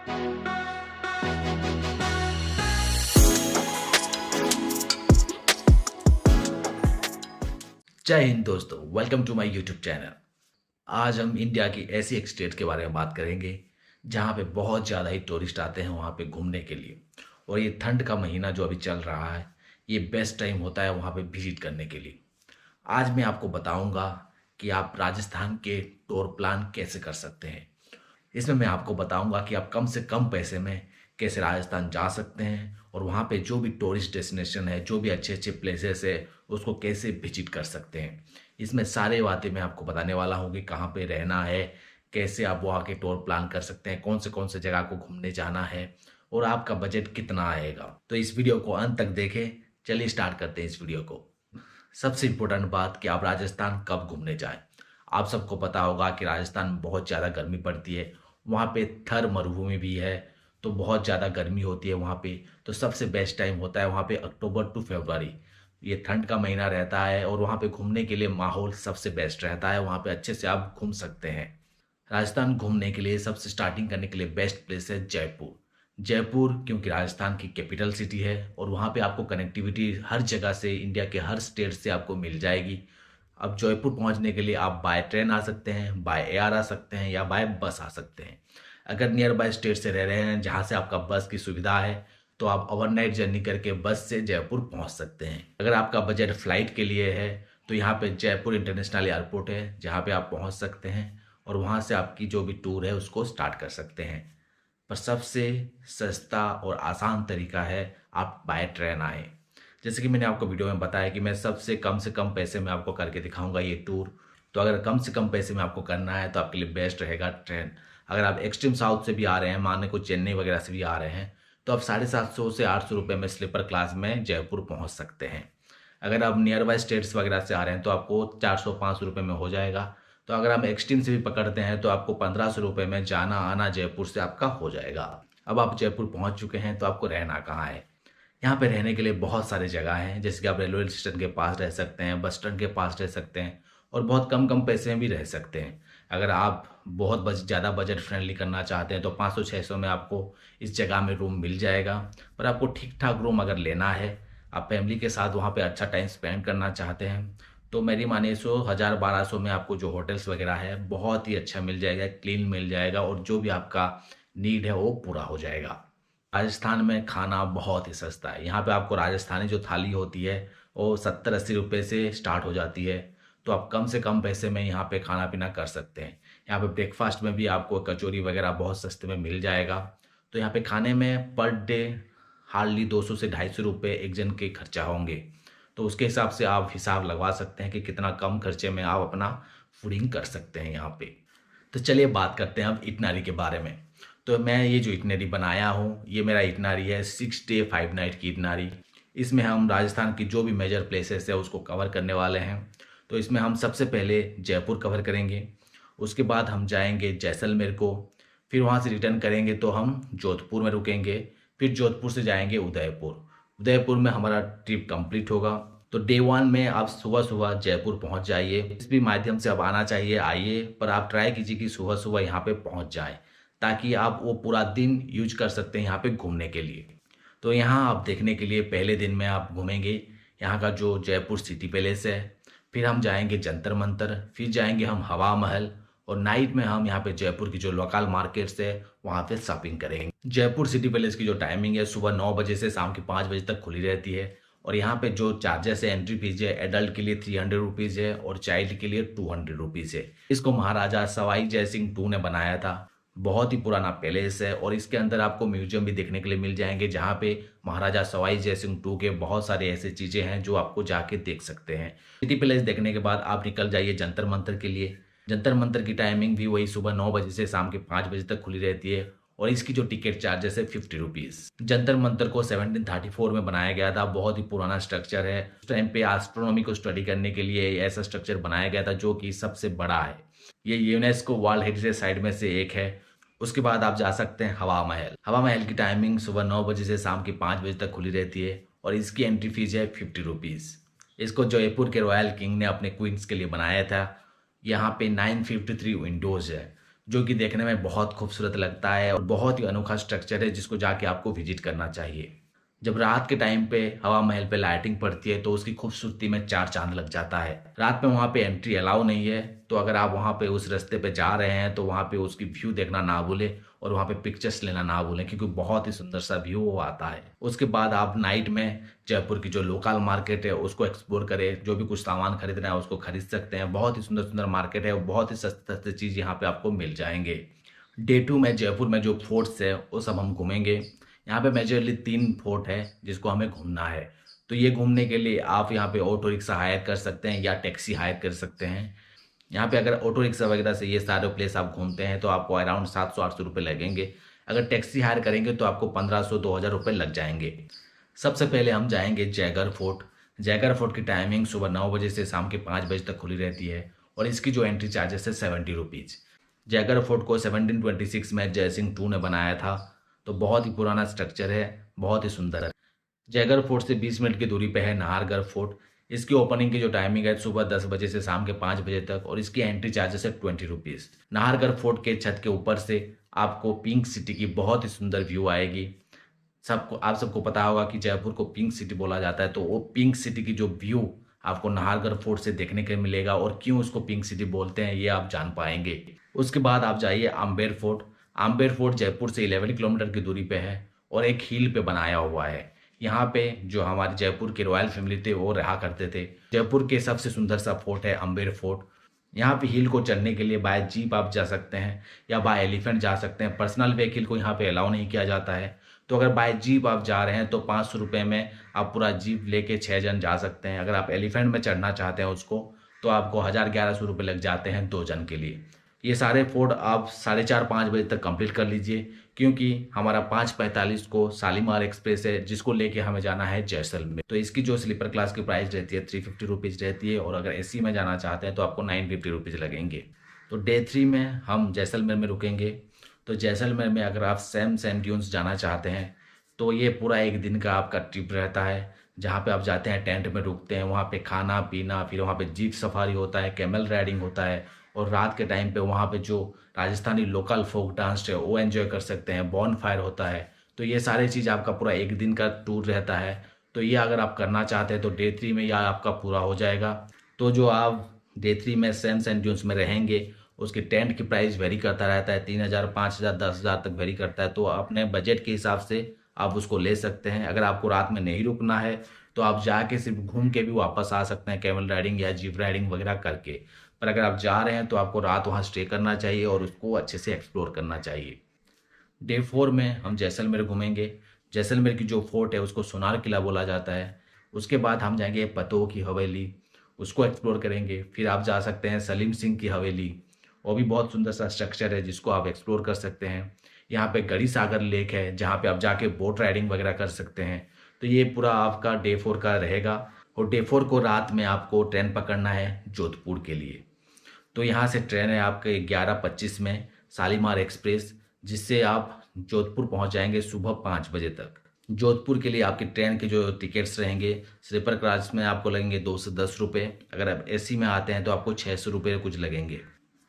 जय हिंद दोस्तों, welcome to my YouTube channel. आज हम इंडिया की ऐसी एक स्टेट के बारे में बात करेंगे जहाँ पे बहुत ज़्यादा ही टूरिस्ट आते हैं वहाँ पे घूमने के लिए। और ये ठंड का महीना जो अभी चल रहा है, ये बेस्ट टाइम होता है वहाँ पे विजिट करने के लिए। आज मैं आपको बताऊँगा कि आप राजस्थान के टूर प्लान कैसे कर सकते हैं। इसमें मैं आपको बताऊंगा कि आप कम से कम पैसे में कैसे राजस्थान जा सकते हैं और वहाँ पे जो भी टूरिस्ट डेस्टिनेशन है, जो भी अच्छे अच्छे प्लेसेस है, उसको कैसे विजिट कर सकते हैं। इसमें सारे बातें मैं आपको बताने वाला हूँ कि कहाँ पे रहना है, कैसे आप वहाँ के टूर प्लान कर सकते हैं, कौन से जगह को घूमने जाना है और आपका बजट कितना आएगा। तो इस वीडियो को अंत तक देखें। चलिए स्टार्ट करते हैं इस वीडियो को। सबसे इम्पोर्टेंट बात कि आप राजस्थान कब घूमने जाएं। आप सबको पता होगा कि राजस्थान में बहुत ज़्यादा गर्मी पड़ती है। वहाँ पे थर मरुभूमि भी है, तो बहुत ज़्यादा गर्मी होती है वहाँ पे। तो सबसे बेस्ट टाइम होता है वहाँ पे अक्टूबर टू फरवरी। ये ठंड का महीना रहता है और वहाँ पे घूमने के लिए माहौल सबसे बेस्ट रहता है। वहाँ पे अच्छे से आप घूम सकते हैं। राजस्थान घूमने के लिए सबसे स्टार्टिंग करने के लिए बेस्ट प्लेस है जयपुर। जयपुर क्योंकि राजस्थान की कैपिटल सिटी है और वहाँ पे आपको कनेक्टिविटी हर जगह से, इंडिया के हर स्टेट से आपको मिल जाएगी। अब जयपुर पहुँचने के लिए आप बाय ट्रेन आ सकते हैं, बाय एयर आ सकते हैं या बाय बस आ सकते हैं। अगर नियर बाय स्टेट से रह रहे हैं जहाँ से आपका बस की सुविधा है, तो आप ओवरनाइट जर्नी करके बस से जयपुर पहुँच सकते हैं। अगर आपका बजट फ्लाइट के लिए है तो यहाँ पे जयपुर इंटरनेशनल एयरपोर्ट है जहाँ पे आप पहुँच सकते हैं और वहाँ से आपकी जो भी टूर है उसको स्टार्ट कर सकते हैं। पर सबसे सस्ता और आसान तरीका है आप बाय ट्रेन आए। जैसे कि मैंने आपको वीडियो में बताया कि मैं सबसे कम से कम पैसे में आपको करके दिखाऊंगा ये टूर। तो अगर कम से कम पैसे में आपको करना है तो आपके लिए बेस्ट रहेगा ट्रेन। अगर आप एक्सट्रीम साउथ से भी आ रहे हैं, मानने को चेन्नई वगैरह से भी आ रहे हैं, तो आप 750 से 800 रुपये में स्लीपर क्लास में जयपुर पहुंच सकते हैं। अगर आप नियर बाय स्टेट्स वगैरह से आ रहे हैं तो आपको 400-500 रुपये में हो जाएगा। तो अगर हम एक्सट्रीम से भी पकड़ते हैं तो आपको 1500 रुपये में जाना आना जयपुर से आपका हो जाएगा। अब आप जयपुर पहुंच चुके हैं तो आपको रहना कहाँ है। यहाँ पे रहने के लिए बहुत सारे जगह हैं, जैसे कि आप रेलवे स्टेशन के पास रह सकते हैं, बस स्टैंड के पास रह सकते हैं और बहुत कम कम पैसे में भी रह सकते हैं। अगर आप बहुत ज़्यादा बजट फ्रेंडली करना चाहते हैं तो 500-600 में आपको इस जगह में रूम मिल जाएगा। पर आपको ठीक ठाक रूम अगर लेना है, आप फैमिली के साथ वहाँ पे अच्छा टाइम स्पेंड करना चाहते हैं, तो मेरी मानिए 1,000-1,200 में आपको जो होटल्स वगैरह है बहुत ही अच्छा मिल जाएगा, क्लीन मिल जाएगा और जो भी आपका नीड है वो पूरा हो जाएगा। राजस्थान में खाना बहुत ही सस्ता है। यहाँ पे आपको राजस्थानी जो थाली होती है वो 70-80 रुपये से स्टार्ट हो जाती है। तो आप कम से कम पैसे में यहाँ पे खाना पीना कर सकते हैं। यहाँ पे ब्रेकफास्ट में भी आपको कचौरी वगैरह बहुत सस्ते में मिल जाएगा। तो यहाँ पे खाने में पर डे हार्डली 200 से 250 रुपये एक जन के खर्चा होंगे। तो उसके हिसाब से आप हिसाब लगवा सकते हैं कि कितना कम खर्चे में आप अपना फूडिंग कर सकते हैं यहाँ पे। तो चलिए बात करते हैं अब इटनरी के बारे में। तो मैं ये जो इटनरी बनाया हूँ, ये मेरा इटनरी है 6 डे 5 नाइट की इटनरी। इसमें हम राजस्थान की जो भी मेजर प्लेसेस है उसको कवर करने वाले हैं। तो इसमें हम सबसे पहले जयपुर कवर करेंगे, उसके बाद हम जाएंगे जैसलमेर को, फिर वहाँ से रिटर्न करेंगे तो हम जोधपुर में रुकेंगे, फिर जोधपुर से जाएंगे उदयपुर। उदयपुर में हमारा ट्रिप कंप्लीट होगा। तो डे 1 में आप सुबह सुबह जयपुर पहुंच जाइए। इस भी माध्यम से आप आना चाहिए, आइए, पर आप ट्राई कीजिए कि सुबह सुबह यहाँ पे पहुंच जाएं, ताकि आप वो पूरा दिन यूज कर सकते हैं यहाँ पे घूमने के लिए। तो यहाँ आप देखने के लिए पहले दिन में आप घूमेंगे यहाँ का जो जयपुर सिटी पैलेस है, फिर हम जाएंगे जंतर मंतर, फिर जाएंगे हम हवा महल और नाइट में हम यहाँ पे जयपुर की जो लोकल मार्केट्स है वहाँ पे शॉपिंग करेंगे। जयपुर सिटी पैलेस की जो टाइमिंग है सुबह 9 बजे से शाम के 5 बजे तक खुली रहती है। और यहाँ पे जो चार्जेस है, एंट्री फीस है, एडल्ट के लिए 300 रुपीज़ है और चाइल्ड के लिए 200 रुपीज़ है। इसको महाराजा सवाई जय सिंह 2 ने बनाया था। बहुत ही पुराना पैलेस है और इसके अंदर आपको म्यूजियम भी देखने के लिए मिल जाएंगे, जहाँ पे महाराजा सवाई जय सिंह 2 के बहुत सारे ऐसे चीज़ें हैं जो आपको जाके देख सकते हैं। सिटी पैलेस देखने के बाद आप निकल जाइए जंतर मंतर के लिए। जंतर मंतर की टाइमिंग भी वही सुबह 9 बजे से शाम के 5 बजे तक खुली रहती है और इसकी जो टिकट चार्जेस है 50 रुपीज़। जंतर मंतर को 1734 में बनाया गया था। बहुत ही पुराना स्ट्रक्चर है। उस टाइम पे एस्ट्रोनॉमी को स्टडी करने के लिए ऐसा स्ट्रक्चर बनाया गया था जो कि सबसे बड़ा है। ये यूनेस्को वर्ल्ड हेरिटेज साइट में से एक है। उसके बाद आप जा सकते हैं हवा महल। हवा महल की टाइमिंग सुबह 9 बजे से शाम के 5 बजे तक खुली रहती है और इसकी एंट्री फीस है 50 रुपीज़। इसको जयपुर के रॉयल किंग ने अपने क्वींस के लिए बनाया था। यहाँ पे 953 विंडोज़ है जो कि देखने में बहुत खूबसूरत लगता है और बहुत ही अनोखा स्ट्रक्चर है जिसको जाके आपको विजिट करना चाहिए। जब रात के टाइम पे हवा महल पे लाइटिंग पड़ती है तो उसकी खूबसूरती में चार चांद लग जाता है। रात में वहाँ पे एंट्री अलाउ नहीं है, तो अगर आप वहाँ पे उस रास्ते पे जा रहे हैं तो वहाँ पे उसकी व्यू देखना ना भूलें और वहाँ पे पिक्चर्स लेना ना भूलें, क्योंकि बहुत ही सुंदर सा व्यू वो आता है। उसके बाद आप नाइट में जयपुर की जो लोकल मार्केट है उसको एक्सप्लोर करें, जो भी कुछ सामान खरीदना है उसको खरीद सकते हैं। बहुत ही सुंदर सुंदर मार्केट है और बहुत ही सस्ते सस्ते चीज़ यहाँ पे आपको मिल जाएंगे। डे टू में जयपुर में जो फोर्ट्स है वो सब हम घूमेंगे। यहाँ पे मेजरली 3 फोर्ट है जिसको हमें घूमना है। तो ये घूमने के लिए आप यहाँ पे ऑटो रिक्शा हायर कर सकते हैं या टैक्सी हायर कर सकते हैं। यहाँ पे अगर ऑटो रिक्शा वगैरह से ये सारे प्लेस आप घूमते हैं तो आपको अराउंड 700-800 रुपये लगेंगे। अगर टैक्सी हायर करेंगे तो आपको 1500-2000 रुपये लग जाएंगे। सबसे पहले हम जाएंगे जयगढ़ फोर्ट। जयगढ़ फोर्ट की टाइमिंग सुबह 9 बजे से शाम के 5 बजे तक खुली रहती है और इसकी जो एंट्री चार्जेस है 70 रुपीज़। जयगढ़ फोर्ट को 1726 में जयसिंह टू ने बनाया था, तो बहुत ही पुराना स्ट्रक्चर है, बहुत ही सुंदर है। जयगढ़ फोर्ट से 20 मिनट की दूरी पे है नाहरगढ़ फोर्ट। इसकी ओपनिंग की जो टाइमिंग है सुबह 10 बजे से शाम के 5 बजे तक और इसकी एंट्री चार्जेस है 20 रुपीज़। नाहरगढ़ फोर्ट के छत के ऊपर से आपको पिंक सिटी की बहुत ही सुंदर व्यू आएगी। आप सबको पता होगा कि जयपुर को पिंक सिटी बोला जाता है, तो वो पिंक सिटी की जो व्यू आपको नाहरगढ़ फोर्ट से देखने के मिलेगा और क्यों उसको पिंक सिटी बोलते हैं ये आप जान पाएंगे। उसके बाद आप जाइए आम्बेर फोर्ट। आम्बेर फोर्ट जयपुर से 11 किलोमीटर की दूरी पे है और एक हिल पे बनाया हुआ है। यहाँ पे जो हमारे जयपुर के रॉयल फैमिली थे वो रहा करते थे। जयपुर के सबसे सुंदर सा फोर्ट है अम्बेर फोर्ट। यहाँ पे हिल को चढ़ने के लिए बाय जीप आप जा सकते हैं या बाय एलिफेंट जा सकते हैं। पर्सनल व्हीकल को यहाँ पे अलाउ नहीं किया जाता है। तो अगर बाय जीप आप जा रहे हैं तो 500 रुपये में आप पूरा जीप लेके 6 जन जा सकते हैं। अगर आप एलिफेंट में चढ़ना चाहते हैं उसको तो आपको 1000-1100 रुपये लग जाते हैं 2 जन के लिए। ये सारे फोर्ट आप 4:30-5 बजे तक कंप्लीट कर लीजिए, क्योंकि हमारा 5:45 को शालीमार एक्सप्रेस है जिसको लेके हमें जाना है जैसलमेर। तो इसकी जो स्लीपर क्लास की प्राइस रहती है 350 रुपीज़ रहती है और अगर एसी में जाना चाहते हैं तो आपको 950 रुपीज़ लगेंगे। तो डे 3 में हम जैसलमेर में रुकेंगे। तो जैसलमेर में अगर आप सैंड ड्यून्स जाना चाहते हैं तो ये पूरा एक दिन का आपका ट्रिप रहता है, जहाँ पे आप जाते हैं टेंट में रुकते हैं, वहाँ पे खाना पीना, फिर वहाँ पे जीप सफारी होता है, कैमल राइडिंग होता है और रात के टाइम पे वहाँ पे जो राजस्थानी लोकल फोक डांस है वो एंजॉय कर सकते हैं। बॉन फायर होता है। तो ये सारी चीज़ आपका पूरा एक दिन का टूर रहता है। तो ये अगर आप करना चाहते हैं तो डे 3 में यह आपका पूरा हो जाएगा। तो जो आप डे 3 में सैंड ड्यून्स में रहेंगे उसके टेंट की प्राइस वेरी करता रहता है, 3000, 5000, 10,000 तक वेरी करता है। तो अपने बजट के हिसाब से आप उसको ले सकते हैं। अगर आपको रात में नहीं रुकना है तो आप जाके सिर्फ घूम के भी वापस आ सकते हैं, कैमल राइडिंग या जीप राइडिंग वगैरह करके। पर अगर आप जा रहे हैं तो आपको रात वहाँ स्टे करना चाहिए और उसको अच्छे से एक्सप्लोर करना चाहिए। डे 4 में हम जैसलमेर घूमेंगे। जैसलमेर की जो फोर्ट है उसको सोनार किला बोला जाता है। उसके बाद हम जाएंगे पतों की हवेली, उसको एक्सप्लोर करेंगे। फिर आप जा सकते हैं सलीम सिंह की हवेली, वो भी बहुत सुंदर सा स्ट्रक्चर है जिसको आप एक्सप्लोर कर सकते हैं। यहाँ पे गड़ी सागर लेक है जहाँ पे आप जाके बोट राइडिंग वगैरह कर सकते हैं। तो ये पूरा आपका डे 4 का रहेगा और डे 4 को रात में आपको ट्रेन पकड़ना है जोधपुर के लिए। तो यहाँ से ट्रेन है आपके 11:25 में शालीमार एक्सप्रेस, जिससे आप जोधपुर पहुँच जाएंगे सुबह 5 बजे तक। जोधपुर के लिए आपकी ट्रेन के जो टिकट्स रहेंगे स्लीपर क्लास में आपको लगेंगे 2 से 10 रुपये। अगर आप एसी में आते हैं तो आपको 600 रुपये कुछ लगेंगे।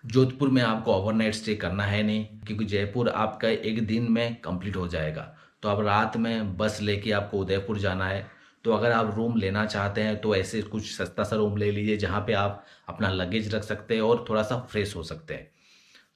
जोधपुर में आपको ओवरनाइट स्टे करना है नहीं, क्योंकि जयपुर आपका एक दिन में कंप्लीट हो जाएगा। तो अब रात में बस लेके आपको उदयपुर जाना है। तो अगर आप रूम लेना चाहते हैं तो ऐसे कुछ सस्ता सा रूम ले लीजिए जहाँ पे आप अपना लगेज रख सकते हैं और थोड़ा सा फ्रेश हो सकते हैं।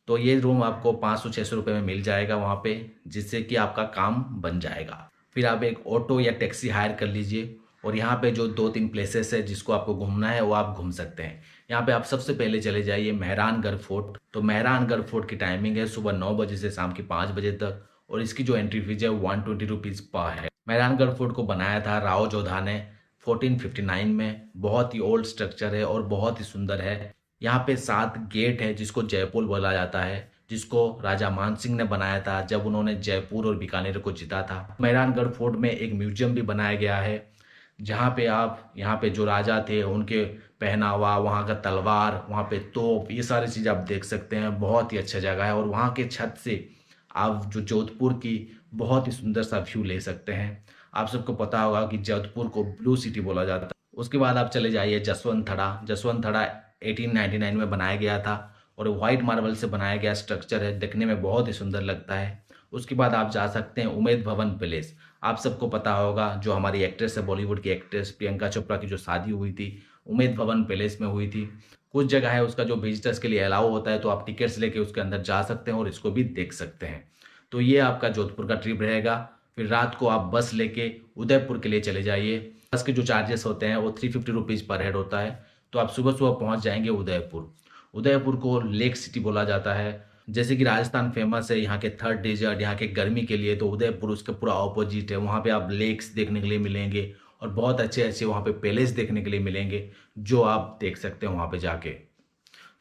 तो ये रूम आपको 500-600 रुपये में मिल जाएगा वहाँ पे, जिससे कि आपका काम बन जाएगा। फिर आप एक ऑटो या टैक्सी हायर कर लीजिए और यहाँ पे जो 2-3 प्लेसेस है जिसको आपको घूमना है वो आप घूम सकते हैं। यहाँ पे आप सबसे पहले चले जाइए मेहरानगढ़ फोर्ट। तो मेहरानगढ़ फोर्ट की टाइमिंग है सुबह 9 बजे से शाम के 5 बजे तक और इसकी जो एंट्री फीस है 120 रुपीज़ पर है। मेहरानगढ़ फोर्ट को बनाया था राव जोधा ने 1459 में। बहुत ही ओल्ड स्ट्रक्चर है और बहुत ही सुंदर है। यहाँ पे 7 गेट है जिसको जयपुर बोला जाता है, जिसको राजा मान सिंह ने बनाया था जब उन्होंने जयपुर और बीकानेर को जीता था। मेहरानगढ़ फोर्ट में एक म्यूजियम भी बनाया गया है जहाँ पे आप यहाँ पे जो राजा थे उनके पहनावा, वहाँ का तलवार, वहाँ पे तोप, ये सारी चीज़ आप देख सकते हैं। बहुत ही अच्छा जगह है और वहाँ के छत से आप जो जोधपुर की बहुत ही सुंदर सा व्यू ले सकते हैं। आप सबको पता होगा कि जोधपुर को ब्लू सिटी बोला जाता है। उसके बाद आप चले जाइए जसवंत थड़ा। जसवंत थड़ा 1899 में बनाया गया था और वाइट मार्बल से बनाया गया स्ट्रक्चर है, देखने में बहुत ही सुंदर लगता है। उसके बाद आप जा सकते हैं उम्मेद भवन पैलेस। आप सबको पता होगा, जो हमारी एक्ट्रेस है, बॉलीवुड की एक्ट्रेस प्रियंका चोपड़ा की जो शादी हुई थी उम्मेद भवन पैलेस में हुई थी। कुछ जगह है उसका जो विजिटर्स के लिए अलाउ होता है, तो आप टिकट्स लेके उसके अंदर जा सकते हैं और इसको भी देख सकते हैं। तो ये आपका जोधपुर का ट्रिप रहेगा। फिर रात को आप बस लेके उदयपुर के लिए चले जाइए। बस के जो चार्जेस होते हैं वो 350 रुपीज़ पर हेड होता है। तो आप सुबह सुबह पहुंच जाएंगे उदयपुर। उदयपुर को लेक सिटी बोला जाता है। जैसे कि राजस्थान फेमस है यहाँ के थर्ड डेजर्ट, यहाँ के गर्मी के लिए, तो उदयपुर उसके पूरा ऑपोजिट है। वहाँ पे आप लेक्स देखने के लिए मिलेंगे और बहुत अच्छे अच्छे वहाँ पे पैलेस देखने के लिए मिलेंगे, जो आप देख सकते हैं वहाँ पे जाके।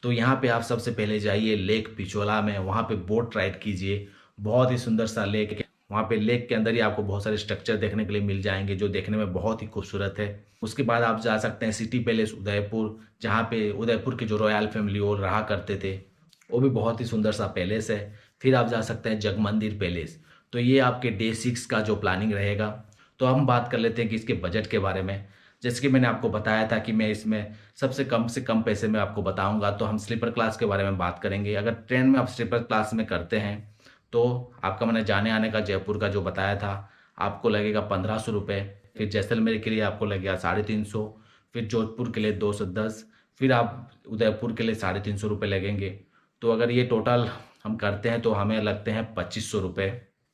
तो यहाँ पे आप सबसे पहले जाइए लेक पिछोला में, वहाँ पे बोट राइड कीजिए। बहुत ही सुंदर सा लेक है। वहाँ पे लेक के अंदर ही आपको बहुत सारे स्ट्रक्चर देखने के लिए मिल जाएंगे, जो देखने में बहुत ही खूबसूरत है। उसके बाद आप जा सकते हैं सिटी पैलेस उदयपुर, जहाँ पे उदयपुर की जो रॉयल फैमिली वो रहा करते थे। वो भी बहुत ही सुंदर सा पैलेस है। फिर आप जा सकते हैं जगमंदिर पैलेस। तो ये आपके डे 6 का जो प्लानिंग रहेगा। तो हम बात कर लेते हैं कि इसके बजट के बारे में। जैसे कि मैंने आपको बताया था कि मैं इसमें सबसे कम से कम पैसे में आपको बताऊंगा, तो हम स्लीपर क्लास के बारे में बात करेंगे। अगर ट्रेन में आप स्लीपर क्लास में करते हैं तो आपका मैंने जाने आने का जयपुर का जो बताया था, आपको लगेगा 1500 रुपये। फिर जैसलमेर के लिए आपको लगेगा 350। फिर जोधपुर के लिए 210। फिर आप उदयपुर के लिए 350 रुपये लगेंगे। तो अगर ये टोटल हम करते हैं तो हमें लगते हैं 2500 रुपये।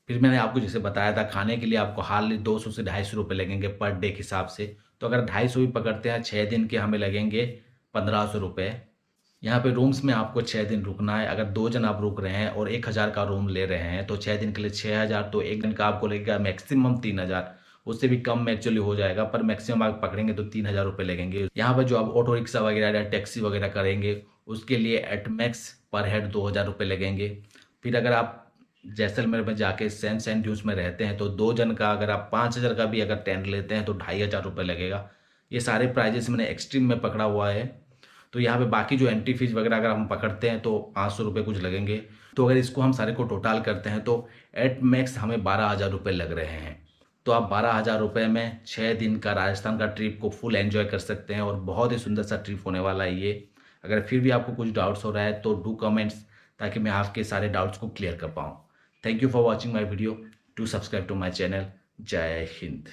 फिर मैंने आपको जैसे बताया था, खाने के लिए आपको हार्डली 200 से 250 रुपये लगेंगे पर डे के हिसाब से। तो अगर 250 भी पकड़ते हैं 6 दिन के, हमें लगेंगे 1500 रुपये। यहाँ पे रूम्स में आपको 6 दिन रुकना है। अगर 2 जन आप रुक रहे हैं और 1000 का रूम ले रहे हैं तो 6 दिन के लिए 6000। तो एक दिन का आपको लगेगा मैक्सिमम 3000। उससे भी कम में एक्चुअली हो जाएगा, पर मैक्सिमम आप पकड़ेंगे तो 3000 रुपये लगेंगे। यहाँ पर जो आप ऑटो रिक्शा वगैरह या टैक्सी वगैरह करेंगे उसके लिए एट मैक्स पर हेड 2000 रुपये लगेंगे। फिर अगर आप जैसलमेर में जाके सैंड ड्यून्स में रहते हैं तो 2 जन का अगर आप 5000 का भी अगर टेंट लेते हैं तो 2500 रुपये लगेगा। ये सारे प्राइजेस मैंने एक्सट्रीम में पकड़ा हुआ है। तो यहाँ पे बाकी जो एंट्री फीस वगैरह अगर हम पकड़ते हैं तो 500 रुपये कुछ लगेंगे। तो अगर इसको हम सारे को टोटल करते हैं तो एट मैक्स हमें 12000 रुपये लग रहे हैं। तो आप 12000 रुपये में 6 दिन का राजस्थान का ट्रिप को फुल एंजॉय कर सकते हैं और बहुत ही सुंदर सा ट्रिप होने वाला है ये। अगर फिर भी आपको कुछ डाउट्स हो रहा है तो डू कमेंट्स, ताकि मैं आपके सारे डाउट्स को क्लियर कर पाऊँ। Thank you for watching my video. To subscribe to my channel. जय हिंद।